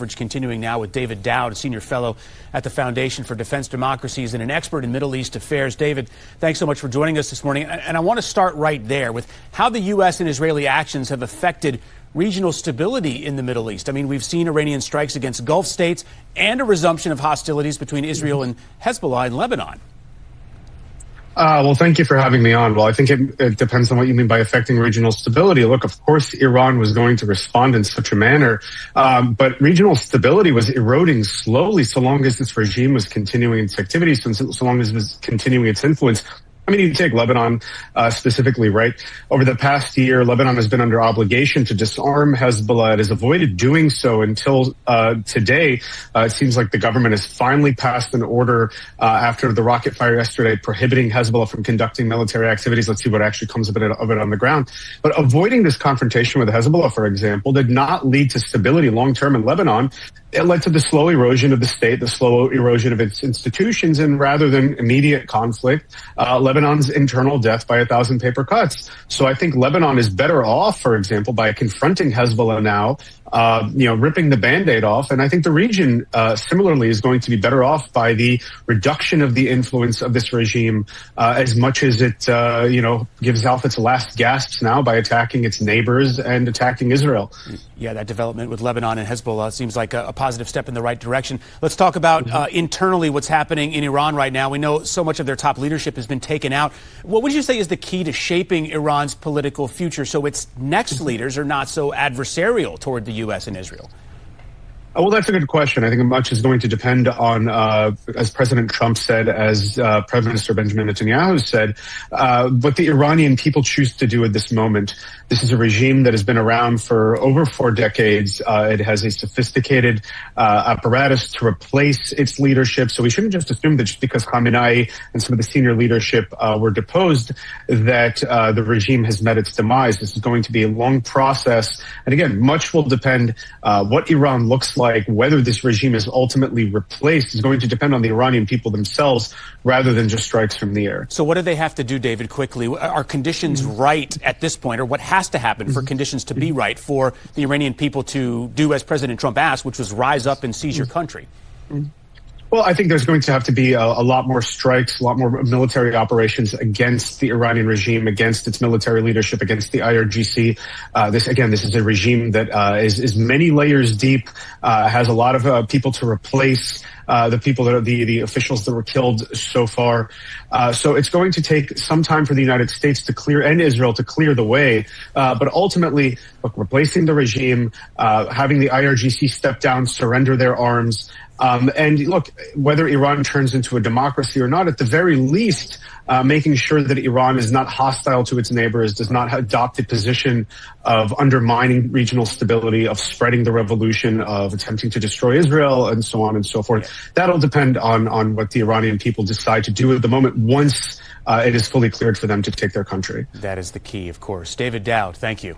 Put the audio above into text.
Continuing now with David Daoud, a senior fellow at the Foundation for Defense Democracies and an expert in Middle East affairs. David, thanks so much for joining us this morning. And I want to start right there with how the U.S. and Israeli actions have affected regional stability in the Middle East. I mean, we've seen Iranian strikes against Gulf states and a resumption of hostilities between Israel and Hezbollah in Lebanon. Well, thank you for having me on. Well, I think it depends on what you mean by affecting regional stability. Look, of course, Iran was going to respond in such a manner, but regional stability was eroding slowly so long as this regime was continuing its activities, so long as it was continuing its influence. I mean, you take Lebanon specifically, right? Over the past year, Lebanon has been under obligation to disarm Hezbollah. It has avoided doing so until today. It seems like the government has finally passed an order after the rocket fire yesterday prohibiting Hezbollah from conducting military activities. Let's see what actually comes of it on the ground. But avoiding this confrontation with Hezbollah, for example, did not lead to stability long-term in Lebanon. It led to the slow erosion of the state, the slow erosion of its institutions, and rather than immediate conflict, Lebanon's internal death by 1,000 paper cuts. So I think Lebanon is better off, for example, by confronting Hezbollah now, ripping the Band-Aid off. And I think the region, similarly, is going to be better off by the reduction of the influence of this regime, as much as it, gives off its last gasps now by attacking its neighbors and attacking Israel. Yeah, that development with Lebanon and Hezbollah seems like a positive step in the right direction. Let's talk about internally what's happening in Iran right now. We know so much of their top leadership has been taken out. What would you say is the key to shaping Iran's political future so its next leaders are not so adversarial toward the U.S. and Israel? Well, that's a good question. I think much is going to depend on, as President Trump said, as Prime Minister Benjamin Netanyahu said, what the Iranian people choose to do at this moment. This is a regime that has been around for over 4 decades. It has a sophisticated apparatus to replace its leadership. So we shouldn't just assume that just because Khamenei and some of the senior leadership were deposed, that the regime has met its demise. This is going to be a long process. And again, much will depend what Iran looks like, whether this regime is ultimately replaced, is going to depend on the Iranian people themselves rather than just strikes from the air. So what do they have to do, David, quickly? Are conditions right at this point, or what has to happen for conditions to be right for the Iranian people to do as President Trump asked, which was rise up and seize your country? Well, I think there's going to have to be a lot more strikes, a lot more military operations against the Iranian regime, against its military leadership, against the IRGC. This is a regime that is many layers deep, has a lot of people to replace the people that are the officials that were killed so far. So it's going to take some time for the United States to clear, and Israel to clear the way. But ultimately, look, replacing the regime, having the IRGC step down, surrender their arms, and look, whether Iran turns into a democracy or not, at the very least, making sure that Iran is not hostile to its neighbors, does not adopt a position of undermining regional stability, of spreading the revolution, of attempting to destroy Israel, and so on and so forth. Yeah. That'll depend on what the Iranian people decide to do at the moment once it is fully cleared for them to take their country. That is the key, of course. David Daoud, thank you.